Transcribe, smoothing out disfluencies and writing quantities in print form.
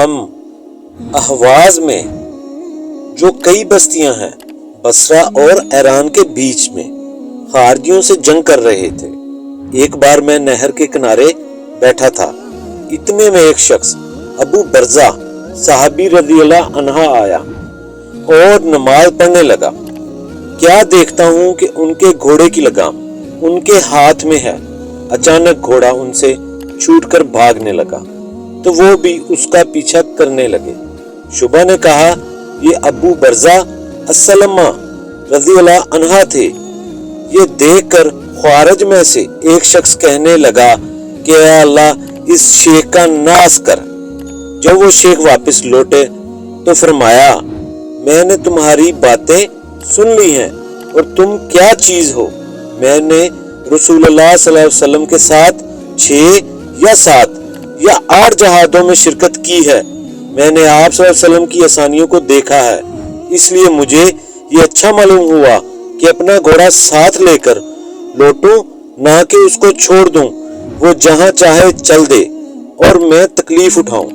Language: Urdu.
ہم احواز میں جو کئی بستیاں ہیں بصرہ اور ایران کے بیچ میں خارجیوں سے جنگ کر رہے تھے۔ ایک بار میں نہر کے کنارے بیٹھا تھا، اتنے میں ایک شخص ابو برزہ صحابی رضی اللہ عنہ آیا اور نماز پڑھنے لگا۔ کیا دیکھتا ہوں کہ ان کے گھوڑے کی لگام ان کے ہاتھ میں ہے۔ اچانک گھوڑا ان سے چھوٹ کر بھاگنے لگا تو وہ بھی اس کا پیچھا کرنے لگے۔ شعبہ نے کہا، یہ ابو برزہ السلمہ رضی اللہ عنہ تھے۔ یہ دیکھ کر خوارج میں سے ایک شخص کہنے لگا کہ اے اللہ اس شیخ کا ناس کر۔ جب وہ شیخ واپس لوٹے تو فرمایا، میں نے تمہاری باتیں سن لی ہیں اور تم کیا چیز ہو؟ میں نے رسول اللہ صلی اللہ علیہ وسلم کے ساتھ 6 یا 7 یا 8 جہادوں میں شرکت کی ہے۔ میں نے آپ صلی اللہ علیہ وسلم کی آسانیوں کو دیکھا ہے، اس لیے مجھے یہ اچھا معلوم ہوا کہ اپنا گھوڑا ساتھ لے کر لوٹوں، نہ کہ اس کو چھوڑ دوں، وہ جہاں چاہے چل دے اور میں تکلیف اٹھاؤں۔